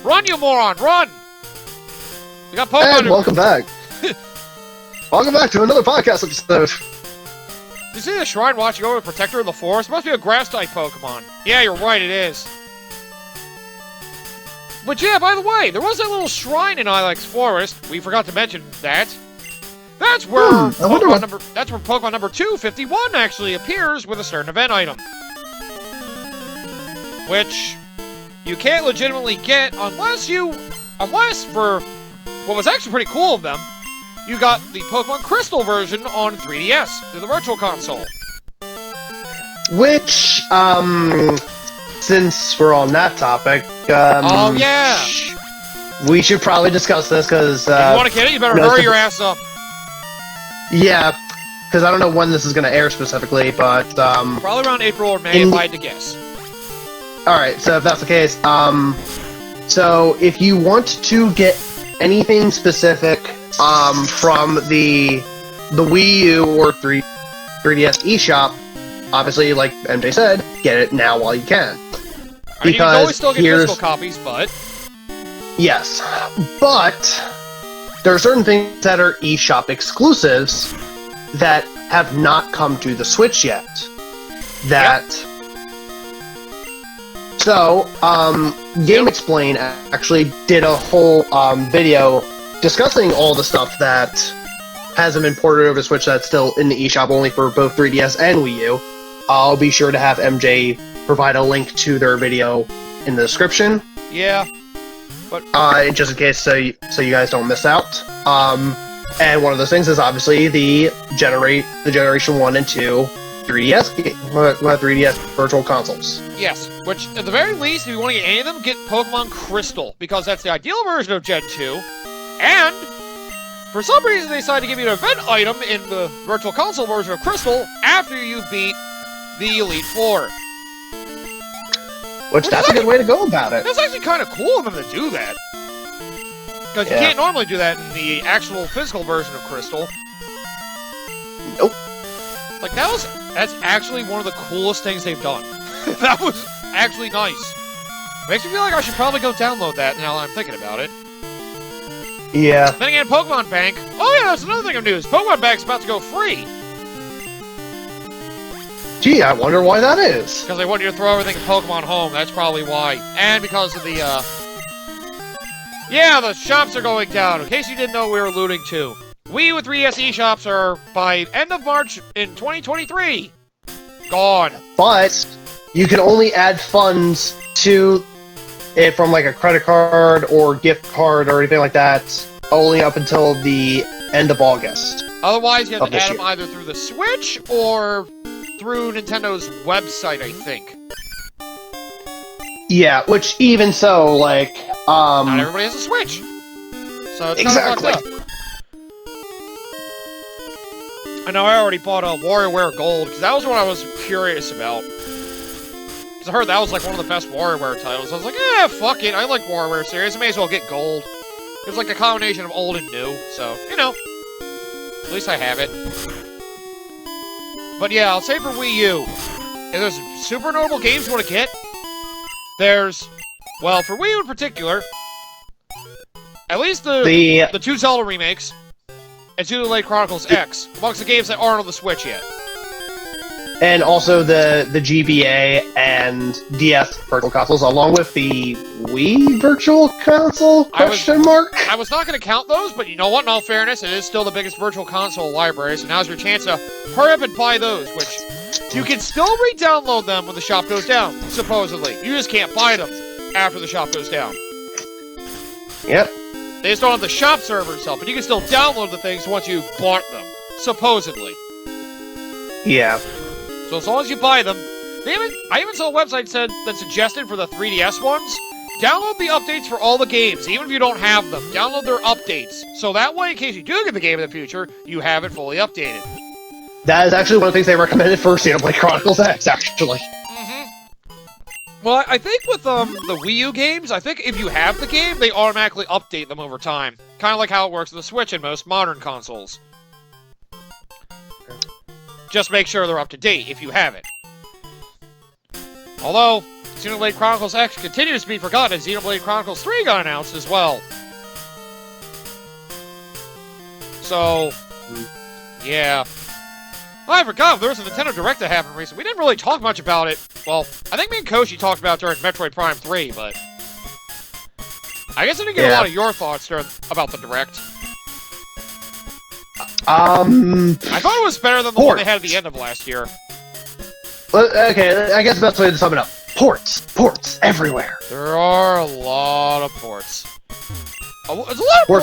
Run, you moron! Run! We got Pokemon. And welcome back. Welcome back to another podcast episode. You see the shrine watching over the Protector of the Forest? Must be a grass-type Pokemon. Yeah, you're right, it is. But yeah, by the way, there was that little shrine in Ilex Forest. We forgot to mention that. That's where Pokemon number 251 actually appears with a certain event item. Which you can't legitimately get unless for what was actually pretty cool of them, you got the Pokemon Crystal version on 3DS through the Virtual Console. Which, since we're on that topic, oh yeah, we should probably discuss this because if you want to get it, you better hurry your ass up. Yeah, because I don't know when this is going to air specifically, but probably around April or May, if I had to guess. All right, so if that's the case, so if you want to get anything specific from the Wii U or 3DS eShop, obviously, like MJ said, get it now while you can. I mean, you can always still get physical copies, but... Yes, but there are certain things that are eShop exclusives that have not come to the Switch yet. So, Game Explain actually did a whole video discussing all the stuff that hasn't been ported over to Switch that's still in the eShop only for both 3DS and Wii U. I'll be sure to have MJ provide a link to their video in the description. Yeah. But just in case, so you guys don't miss out. And one of those things is obviously the Generation 1 and 2 3DS Virtual Consoles. Yes, which at the very least, if you want to get any of them, get Pokemon Crystal, because that's the ideal version of Gen 2. And for some reason, they decided to give you an event item in the Virtual Console version of Crystal after you beat the Elite Four. Which that's a good way to go about it. That's actually kind of cool of them to do that. Because you can't normally do that in the actual physical version of Crystal. Nope. Like, that's actually one of the coolest things they've done. That was actually nice. Makes me feel like I should probably go download that now that I'm thinking about it. Yeah. Then again, Pokemon Bank. Oh yeah, that's another thing of news. Pokemon Bank's about to go free. Gee, I wonder why that is. Because they want you to throw everything in Pokemon Home. That's probably why. And because of the, yeah, the shops are going down. In case you didn't know, we were alluding to. Wii U with 3DS eShops are, by end of March in 2023, gone. But you can only add funds to it from like a credit card or gift card or anything like that only up until the end of August. Otherwise, you have to add them either through the Switch or through Nintendo's website, I think. Yeah, which even so, like, not everybody has a Switch. So it's exactly. kind of fucked up. I know I already bought a WarioWare Gold, because that was what I was curious about. Because I heard that was like one of the best WarioWare titles. I was like, fuck it, I like WarioWare series, I may as well get Gold. It was like a combination of old and new, so, you know. At least I have it. But yeah, I'll say for Wii U, if there's super notable games you want to get, there's, well, for Wii U in particular, at least the two Zelda remakes, and Xenoblade Chronicles X, amongst the games that aren't on the Switch yet. And also the GBA and DS Virtual Consoles, along with the Wii Virtual Console, question mark? I was not going to count those, but you know what, in all fairness, it is still the biggest Virtual Console library, so now's your chance to hurry up and buy those, which you can still re-download them when the shop goes down, supposedly. You just can't buy them after the shop goes down. Yep. They just don't have the shop server itself, but you can still download the things once you've bought them, supposedly. Yeah. So as long as you buy them, I even saw a website that suggested for the 3DS ones, download the updates for all the games, even if you don't have them. Download their updates. So that way, in case you do get the game in the future, you have it fully updated. That is actually one of the things they recommended for Xenoblade Chronicles X, actually. Well, I think with the Wii U games, I think if you have the game, they automatically update them over time. Kind of like how it works with the Switch and most modern consoles. Just make sure they're up to date if you have it. Although, Xenoblade Chronicles X continues to be forgotten, and Xenoblade Chronicles 3 got announced as well. So, yeah. Oh, I forgot, there was a Nintendo Direct that happened recently. We didn't really talk much about it. Well, I think me and Koshi talked about it during Metroid Prime 3, but... I guess I didn't get a lot of your thoughts about the Direct. I thought it was better than the one they had at the end of last year. Okay, I guess the best way to sum it up. Ports everywhere. There are a lot of ports. There's a lot of more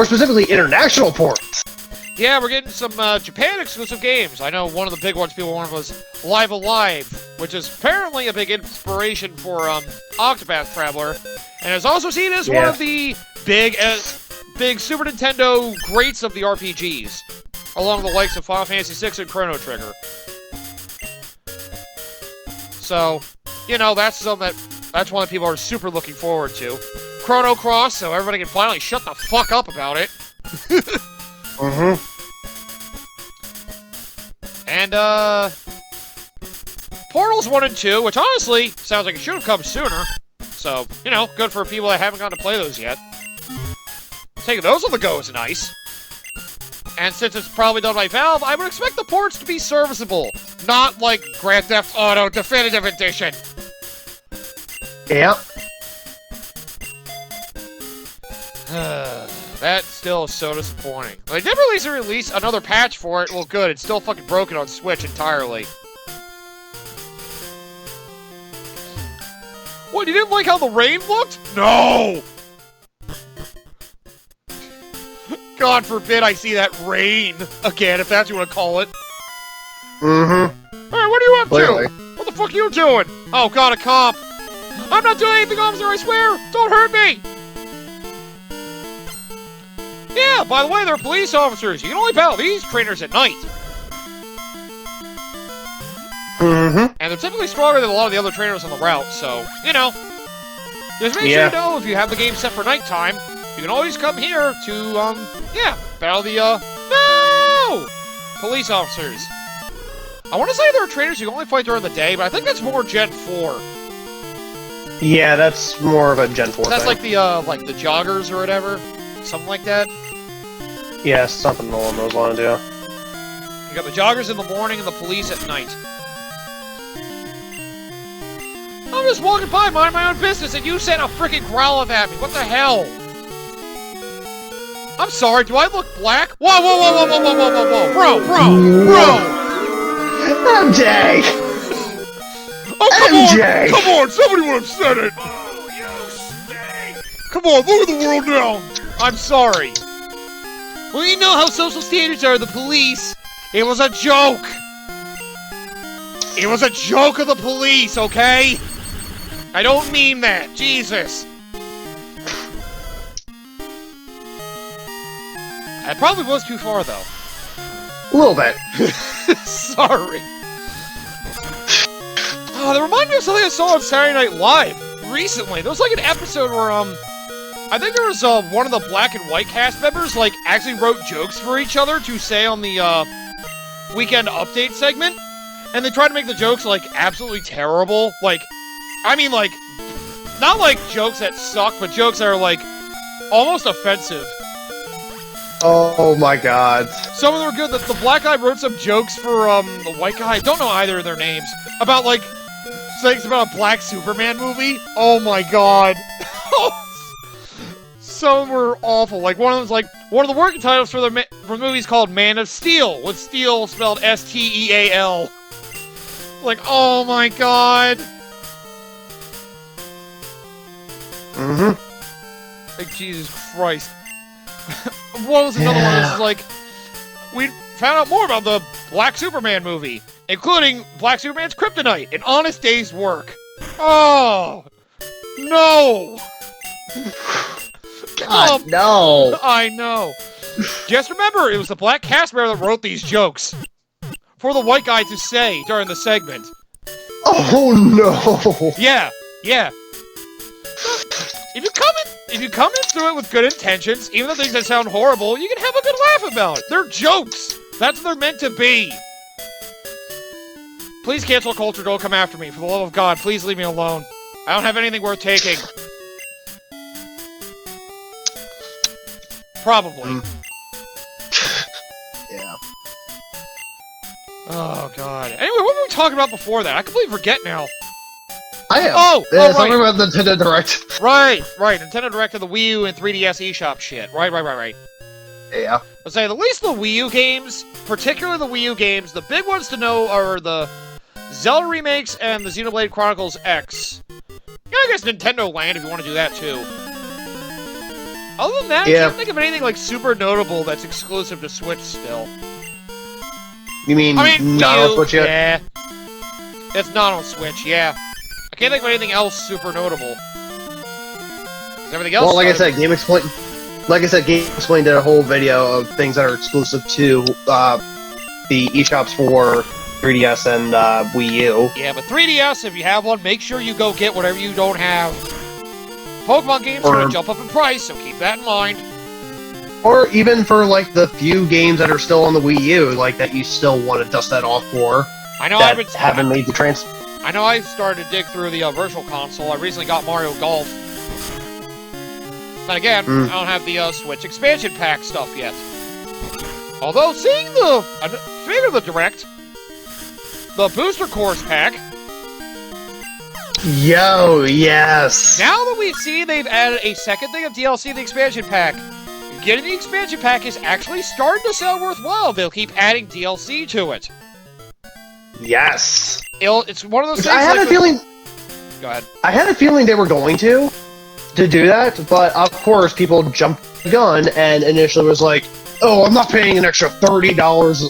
specifically, international ports. Yeah, we're getting some Japan exclusive games. I know one of the big ones people wanted was Live Alive, which is apparently a big inspiration for Octopath Traveler, and is also seen as one of the big Super Nintendo greats of the RPGs, along the likes of Final Fantasy VI and Chrono Trigger. So, you know, that's one that people are super looking forward to. Chrono Cross, so everybody can finally shut the fuck up about it. And, Portals 1 and 2, which honestly sounds like it should have come sooner. So, you know, good for people that haven't gotten to play those yet. Taking those on the go is nice. And since it's probably done by Valve, I would expect the ports to be serviceable. Not like Grand Theft Auto Definitive Edition. Yep. That still is so disappointing. They did release another patch for it. Well, good. It's still fucking broken on Switch entirely. What, you didn't like how the rain looked? No! God forbid I see that rain again, if that's what you want to call it. Hey, what are you up to? What the fuck are you doing? Oh god, a cop! I'm not doing anything, officer, I swear! Don't hurt me! Yeah, by the way, they're police officers. You can only battle these trainers at night. And they're typically stronger than a lot of the other trainers on the route, so, you know. Just make sure you know if you have the game set for nighttime, you can always come here to, battle the, no! Police officers. I want to say there are trainers you can only fight during the day, but I think that's more Gen 4. Yeah, that's more of a Gen 4 That's thing. like the joggers or whatever. Something like that. Yeah, something along those lines, yeah. You got the joggers in the morning and the police at night. I'm just walking by, minding my own business, and you sent a freaking Growlithe at me. What the hell? I'm sorry, do I look black? Whoa, whoa, whoa, whoa, whoa, whoa, whoa, whoa, whoa, bro! MJ! Oh, MJ! Come on, somebody would have said it! Come on, look at the world now! I'm sorry. Well, you know how social standards are, the police. It was a joke! It was a joke of the police, okay? I don't mean that, Jesus. It probably was too far, though. A little bit. Sorry. Oh, that reminded me of something I saw on Saturday Night Live recently. There was like an episode where, I think there was, one of the Black and White cast members, like, actually wrote jokes for each other to say on the, Weekend Update segment. And they tried to make the jokes, like, absolutely terrible. Like, I mean, like, not like jokes that suck, but jokes that are, like, almost offensive. Oh my god. Some of them were good. The black guy wrote some jokes for, the white guy. I don't know either of their names. About, like, things about a black Superman movie. Oh my god. Some were awful. Like, one of them was, like, one of the working titles for the movie's called Man of Steel, with Steel spelled S-T-E-A-L. Like, oh my god. Like, Jesus Christ. What was another one? This is like, we found out more about the Black Superman movie, including Black Superman's kryptonite, an honest day's work. Oh, no. God, no. I know. Just remember, it was the black cast member that wrote these jokes for the white guy to say during the segment. Oh no. Yeah. If you come in through it with good intentions, even the things that sound horrible, you can have a good laugh about it. They're jokes. That's what they're meant to be. Please cancel culture, don't come after me. For the love of God, please leave me alone. I don't have anything worth taking. Probably. Yeah. Oh, God. Anyway, what were we talking about before that? I completely forget now. I am. Oh, yeah, right. Something about the Nintendo Direct. Right. Nintendo Direct of the Wii U and 3DS eShop shit. Right. Yeah. Let's say, at least the Wii U games, particularly the Wii U games, the big ones to know are the Zelda remakes and the Xenoblade Chronicles X. Yeah, I guess Nintendo Land if you want to do that too. Other than that, I can't think of anything like super notable that's exclusive to Switch still. You mean, not Wii U, on Switch yet? Yeah. It's not on Switch, yeah. I can't think of anything else super notable. Everything else. Well, like I said, Game Explain did a whole video of things that are exclusive to the eShops for 3DS and Wii U. Yeah, but 3DS, if you have one, make sure you go get whatever you don't have. Pokemon games are going to jump up in price, so keep that in mind. Or even for, like, the few games that are still on the Wii U, like, that you still want to dust that off for. I know haven't made the transfer. I know I started to dig through the Virtual Console. I recently got Mario Golf. But again, I don't have the Switch expansion pack stuff yet. Although, speaking of the Direct, the Booster Course pack. Yo, yes! Now that we see they've added a second thing of DLC to the expansion pack, getting the expansion pack is actually starting to sound worthwhile. They'll keep adding DLC to it. Yes! It's one of those things. I had a feeling. Go ahead. I had a feeling they were going to do that, but of course people jumped the gun and initially was like, "Oh, I'm not paying an extra $30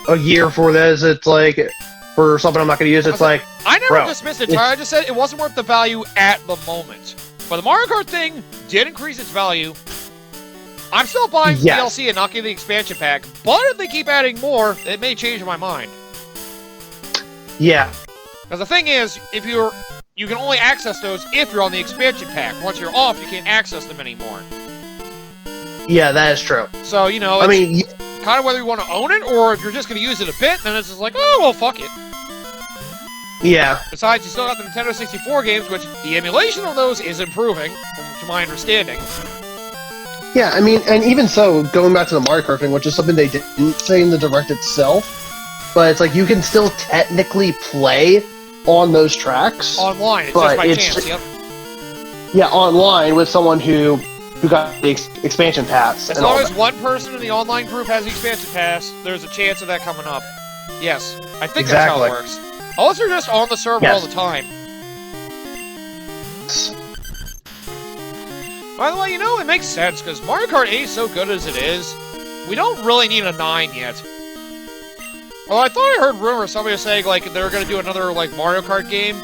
a year for this." It's like for something I'm not going to use. It's like I never dismissed it. I just said it wasn't worth the value at the moment. But the Mario Kart thing did increase its value. I'm still buying DLC and not getting the expansion pack, but if they keep adding more, it may change my mind. Yeah. Because the thing is, you can only access those if you're on the expansion pack. Once you're off, you can't access them anymore. Yeah, that is true. So, you know, it's kind of whether you want to own it, or if you're just going to use it a bit, then it's just like, oh, well, fuck it. Yeah. Besides, you still got the Nintendo 64 games, which the emulation of those is improving, to my understanding. Yeah, I mean, and even so, going back to the Mario Kart thing, which is something they didn't say in the Direct itself, but it's like you can still technically play on those tracks. Online, it's just by chance, yep. Yeah, online with someone who got the expansion pass. As long as one person in the online group has the expansion pass, there's a chance of that coming up. Yes, I think that's how it works. Unless they're just on the server all the time. By the way, you know, it makes sense, because Mario Kart 8 is so good as it is, we don't really need a 9 yet. Well, I thought I heard rumors, somebody was saying, like, they were going to do another, like, Mario Kart game.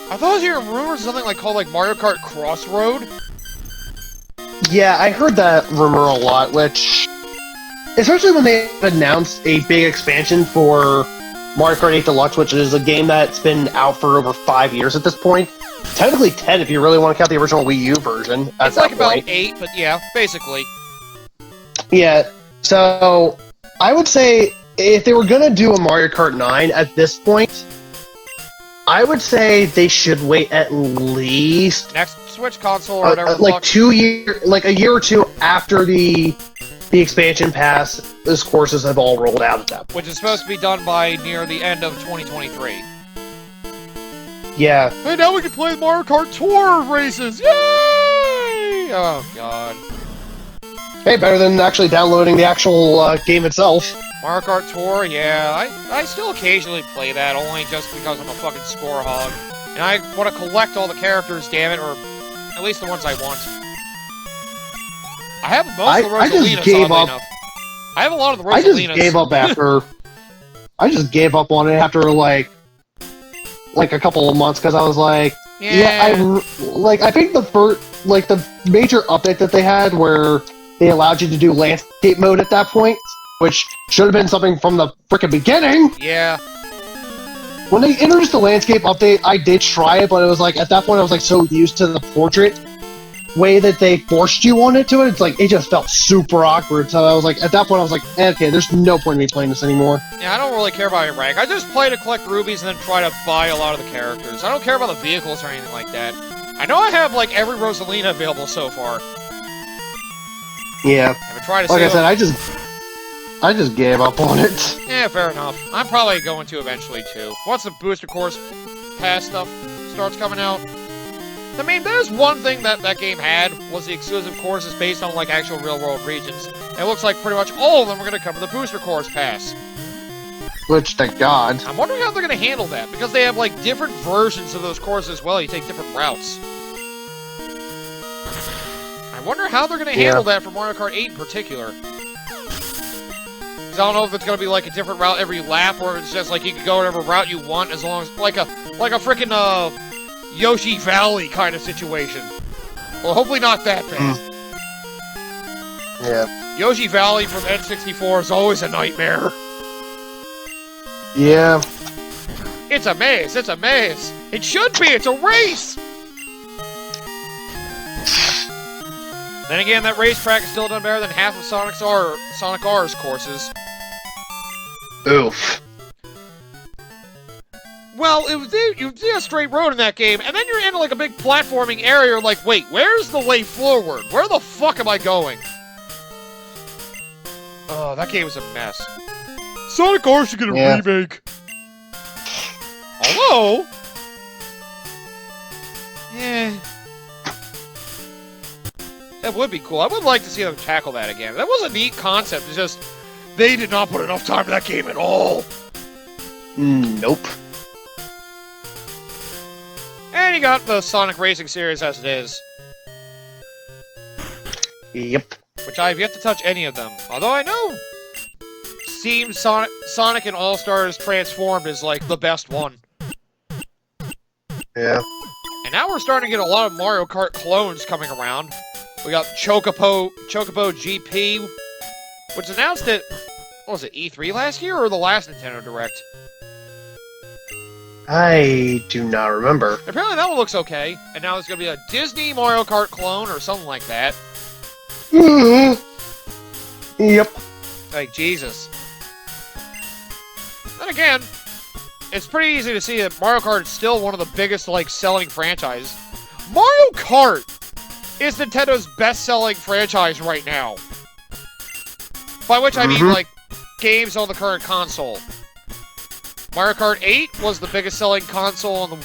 I thought I was hearing rumors of something, like, called, like, Mario Kart Crossroad. Yeah, I heard that rumor a lot, which... Especially when they announced a big expansion for Mario Kart 8 Deluxe, which is a game that's been out for over 5 years at this point. Technically 10 if you really want to count the original Wii U version. It's like about 8, but yeah, basically. Yeah, so I would say if they were going to do a Mario Kart 9 at this point, I would say they should wait at least... Next Switch console or whatever. Like a year or two after the expansion pass, those courses have all rolled out at that point. Which is supposed to be done by near the end of 2023. Yeah. Hey, now we can play Mario Kart Tour races! Yay! Oh, God. Hey, better than actually downloading the actual game itself. Mario Kart Tour, yeah. I still occasionally play that, only just because I'm a fucking score hog. And I want to collect all the characters, damn it, or at least the ones I want. I have most of the Rosalinas, oddly enough. I have a lot of the Rosalinas. I just gave up after... I just gave up on it after, like a couple of months, because I was like... I think the major update that they had, where they allowed you to do landscape mode at that point, which should have been something from the frickin' beginning! Yeah. When they introduced the landscape update, I did try it, but it was like, at that point I was like so used to the portrait way that they forced you on it to it, it's like, it just felt super awkward. So I was like, at that point, I was like, okay, there's no point in me playing this anymore. Yeah, I don't really care about your rank. I just play to collect rubies and then try to buy a lot of the characters. I don't care about the vehicles or anything like that. I know I have, like, every Rosalina available so far. Yeah. I've been trying to like I said, I just gave up on it. Yeah, fair enough. I'm probably going to eventually, too. Once the booster course pass stuff starts coming out. I mean, there's one thing that that game had, was the exclusive courses based on, like, actual real-world regions. And it looks like pretty much all of them are going to come to the booster course pass. Which, thank God. I'm wondering how they're going to handle that, because they have, like, different versions of those courses as well. You take different routes. I wonder how they're going to handle that for Mario Kart 8 in particular. Because I don't know if it's going to be, like, a different route every lap, or if it's just, like, you can go whatever route you want as long as, like a frickin', Yoshi Valley kind of situation. Well, hopefully not that bad. Yeah. Yoshi Valley from N64 is always a nightmare. Yeah. It's a maze, it's a maze. It should be, it's a race! Then again, that racetrack is still done better than half of Sonic R's courses. Oof. Well, you did a straight road in that game, and then you're in like a big platforming area, you're like, wait, where's the way forward? Where the fuck am I going? Oh, that game was a mess. Sonic R should get a remake. Although... Yeah... That would be cool. I would like to see them tackle that again. That was a neat concept. It's just, they did not put enough time in that game at all. Nope. And you got the Sonic Racing series as it is. Yep. Which I have yet to touch any of them. Although I know seems Sonic and All-Stars Transformed is like the best one. Yeah. And now we're starting to get a lot of Mario Kart clones coming around. We got Chocobo GP, which announced at, what was it, E3 last year or the last Nintendo Direct? I do not remember. Apparently that one looks okay, and now there's going to be a Disney Mario Kart clone or something like that. Yep. Like, Jesus. Then again, it's pretty easy to see that Mario Kart is still one of the biggest, like, selling franchises. Mario Kart is Nintendo's best-selling franchise right now. By which I mean, like, games on the current console. Mario Kart 8 was the biggest-selling console on the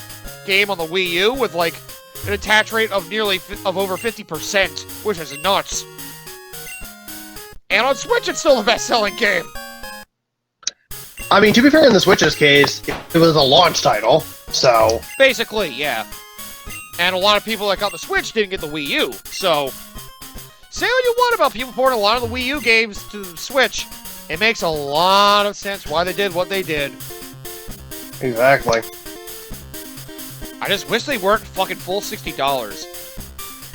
game on the Wii U, with, like, an attach rate of over 50%, which is nuts. And on Switch, it's still the best-selling game. I mean, to be fair, in the Switch's case, it was a launch title, so... Basically, yeah. And a lot of people that got the Switch didn't get the Wii U, so... Say what you want about people porting a lot of the Wii U games to the Switch. It makes a lot of sense why they did what they did. Exactly. I just wish they weren't fucking full $60.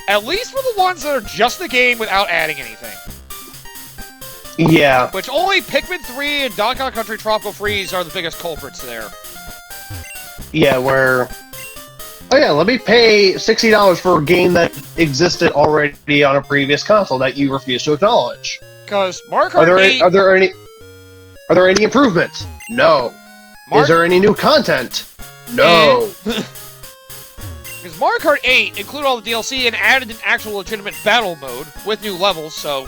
At least for the ones that are just the game without adding anything. Yeah. Which only Pikmin 3 and Donkey Kong Country Tropical Freeze are the biggest culprits there. Yeah, where... Oh yeah, let me pay $60 for a game that existed already on a previous console that you refuse to acknowledge. Because Mario Kart 8... Are there any improvements? No. Is there any new content? No. Because Mario Kart 8 included all the DLC and added an actual legitimate battle mode with new levels, so...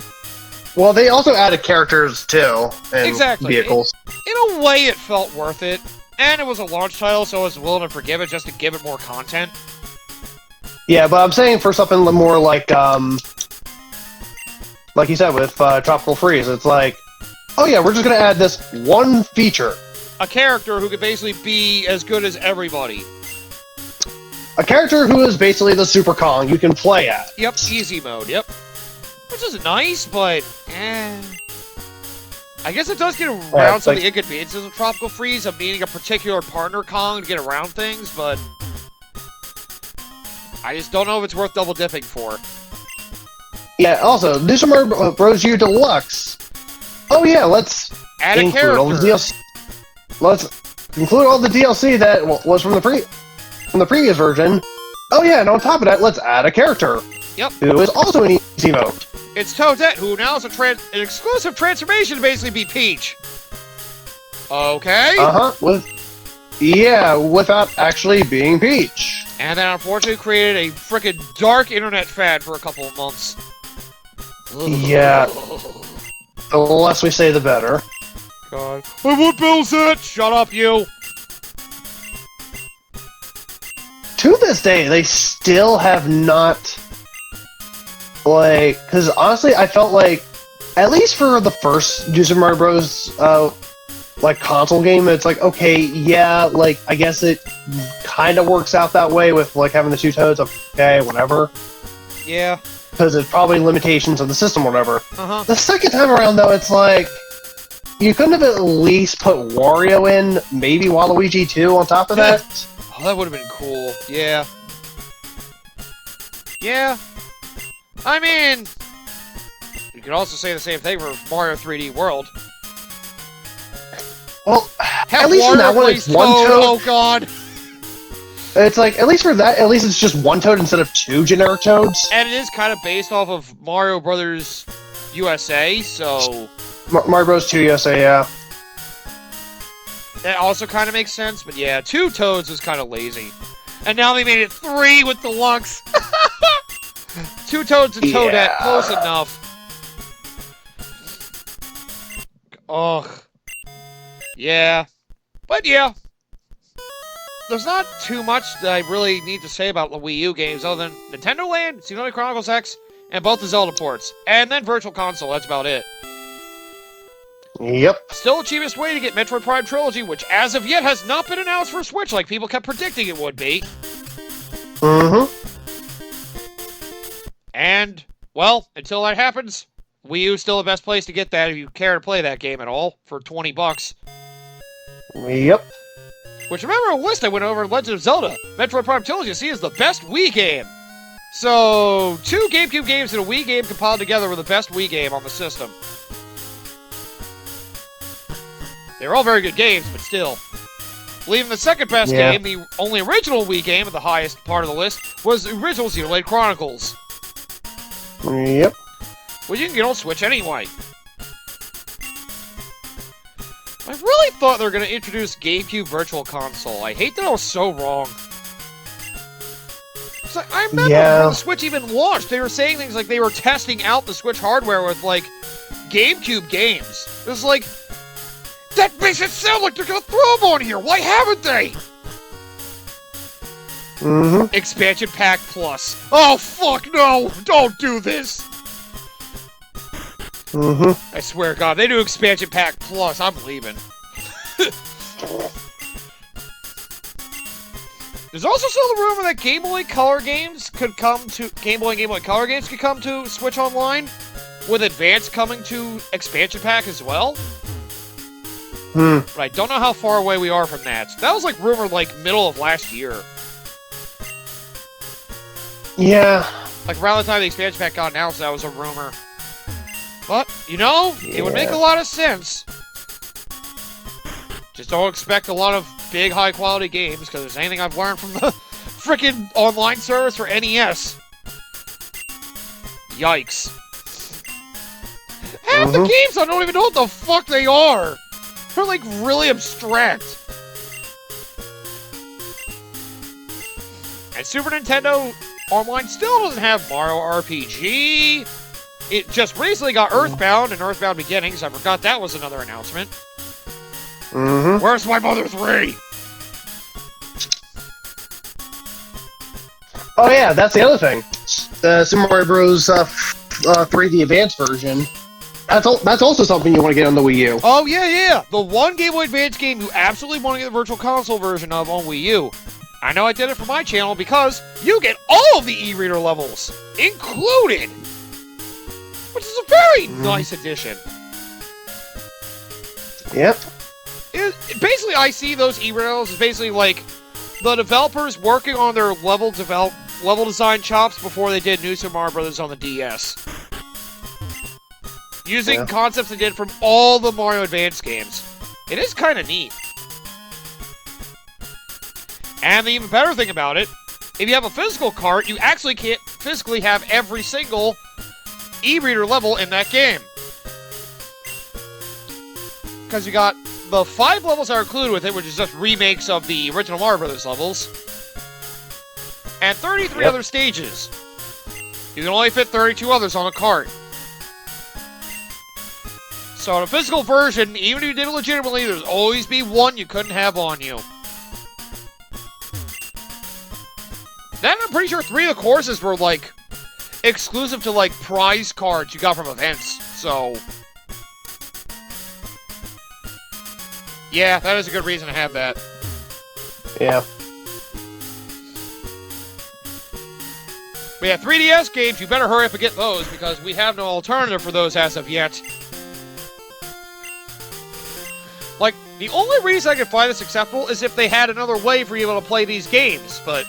Well, they also added characters, too, and vehicles. In a way, it felt worth it. And it was a launch title, so I was willing to forgive it just to give it more content. Yeah, but I'm saying for something more like you said with Tropical Freeze, it's like, oh yeah, we're just gonna add this one feature. A character who could basically be as good as everybody. A character who is basically the Super Kong you can play at. Yep, easy mode, yep. Which is nice, but, I guess it does get around some of the inconveniences of Tropical Freeze of needing a particular partner Kong to get around things, but I just don't know if it's worth double dipping for. Yeah, also, New Super Mario Bros. U Deluxe. Oh yeah, let's add a character. All the DLC. Let's include all the DLC that was from the previous version. Oh yeah, and on top of that, let's add a character. Yep. Who is also an easy mode. It's Toadette, who now is an exclusive transformation to basically be Peach. Okay. Without actually being Peach. And then unfortunately created a frickin' dark internet fad for a couple of months. Yeah. The less we say, the better. God. I want Bowsette! Shut up, you! To this day, they still have not... Like, because honestly, I felt like, at least for the first New Super Mario Bros. Like, console game, it's like, okay, yeah, like, I guess it kind of works out that way with, like, having the two Toads, okay, whatever. Yeah. Because it's probably limitations of the system or whatever. Uh-huh. The second time around, though, it's like, you couldn't have at least put Wario in, maybe Waluigi too, on top of that? Oh, that would have been cool. Yeah. Yeah. I mean, you could also say the same thing for Mario 3D World. Well, at least in that one, it's one Toad. Oh, God. It's like, at least for that, at least it's just one Toad instead of two generic Toads. And it is kind of based off of Mario Brothers USA, so... Mario Bros. 2 USA, yeah. That also kind of makes sense, but yeah, 2 Toads was kind of lazy. And now they made it 3 with Deluxe. 2 Toads and Toadette, Yeah. close enough. Ugh. Yeah. But yeah. There's not too much that I really need to say about the Wii U games other than Nintendo Land, Xenoblade Chronicles X, and both the Zelda ports. And then Virtual Console, that's about it. Yep. Still the cheapest way to get Metroid Prime Trilogy, which as of yet has not been announced for Switch like people kept predicting it would be. Mm-hmm. And, well, until that happens, Wii U is still the best place to get that if you care to play that game at all, for $20. Yep. Which, remember a list I went over in Legend of Zelda, Metroid Prime Trilogy, see is the best Wii game. So, 2 GameCube games and a Wii game compiled together were the best Wii game on the system. They were all very good games, but still. Leaving the second best game, the only original Wii game at the highest part of the list, was the original Xenoblade Chronicles. Yep. Well, you can get on Switch anyway. I really thought they were going to introduce GameCube Virtual Console. I hate that I was so wrong. Like, I remember when the Switch even launched, they were saying things like they were testing out the Switch hardware with, like, GameCube games. It was like, that makes it sound like they're going to throw them on here. Why haven't they? Mm-hmm. Expansion Pack Plus. Oh, fuck no! Don't do this! Mm-hmm. I swear to God, they do Expansion Pack Plus, I'm leaving. There's also still the rumor that Game Boy Color games could come to... Game Boy and Game Boy Color games could come to Switch Online, with Advance coming to Expansion Pack as well. But I don't know how far away we are from that. That was, like, rumored, like, middle of last year. Yeah. Like, around the time the Expansion Pack got announced, that was a rumor. But, you know, it would make a lot of sense. Just don't expect a lot of big, high-quality games, because there's anything I've learned from the frickin' online service for NES. Yikes. Half the games, I don't even know what the fuck they are. They're, like, really abstract. And Super Nintendo Online still doesn't have Mario RPG. It just recently got Earthbound and Earthbound Beginnings. I forgot that was another announcement. Mm-hmm. Where's My Mother 3? Oh yeah, that's the other thing. The Super Mario Bros. 3D Advance version. That's also something you want to get on the Wii U. Oh, yeah. The one Game Boy Advance game you absolutely want to get the Virtual Console version of on Wii U. I know I did it for my channel because you get all of the e-reader levels, included. Which is a very nice addition. Yep. Basically, I see those e-reader levels as basically like the developers working on their level design chops before they did New Super Mario Bros. On the DS. Using concepts they did from all the Mario Advance games. It is kind of neat. And the even better thing about it, if you have a physical cart, you actually physically have every single e-reader level in that game. Because you got the 5 levels that are included with it, which is just remakes of the original Mario Brothers levels, and 33 other stages. You can only fit 32 others on a cart. So in a physical version, even if you did it legitimately, there's always be one you couldn't have on you. Then I'm pretty sure 3 of the courses were, like, exclusive to, like, prize cards you got from events. So, yeah, that is a good reason to have that. Yeah. But yeah, 3DS games, you better hurry up and get those, because we have no alternative for those as of yet. Like, the only reason I could find this acceptable is if they had another way for you able to play these games, but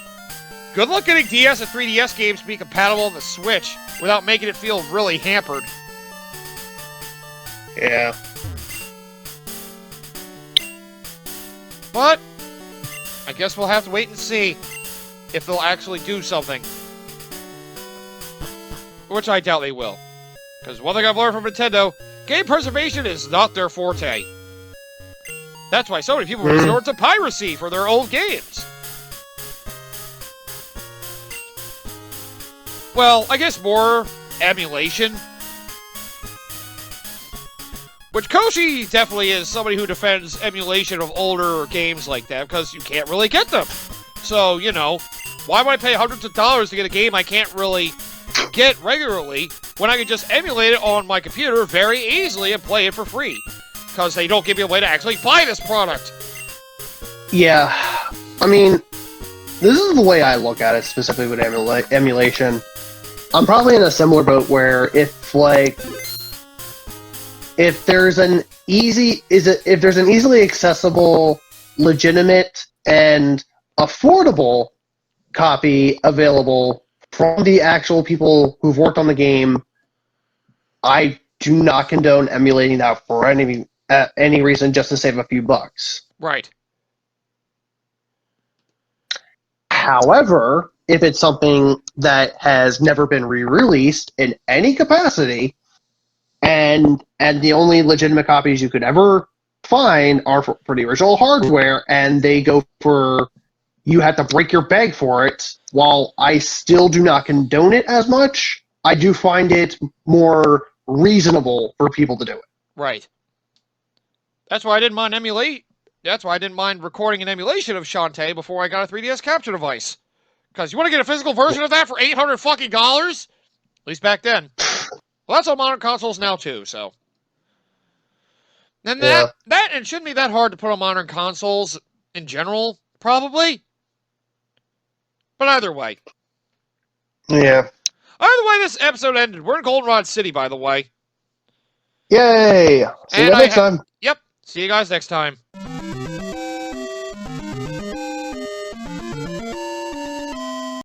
good luck getting DS and 3DS games to be compatible on the Switch without making it feel really hampered. Yeah. But I guess we'll have to wait and see if they'll actually do something. Which I doubt they will. Because one thing I've learned from Nintendo, game preservation is not their forte. That's why so many people resort to piracy for their old games. Well, I guess more emulation. Which Koshi definitely is somebody who defends emulation of older games like that, because you can't really get them. So, you know, why would I pay hundreds of dollars to get a game I can't really get regularly when I can just emulate it on my computer very easily and play it for free? Because they don't give me a way to actually buy this product. Yeah. I mean, this is the way I look at it, specifically with emulation. I'm probably in a similar boat where if there's an easily accessible, legitimate, and affordable copy available from the actual people who've worked on the game, I do not condone emulating that for any reason, just to save a few bucks. Right. However, if it's something that has never been re-released in any capacity, and the only legitimate copies you could ever find are for the original hardware, and they go for, you have to break your bag for it, while I still do not condone it as much, I do find it more reasonable for people to do it. Right. That's why I didn't mind That's why I didn't mind recording an emulation of Shantae before I got a 3DS capture device. Because you want to get a physical version of that for $800 fucking dollars? At least back then. Well, that's on modern consoles now too, so. And that it shouldn't be that hard to put on modern consoles in general, probably. But either way. Yeah. Either way, this episode ended. We're in Goldenrod City, by the way. Yay! See you next time. Yep. See you guys next time.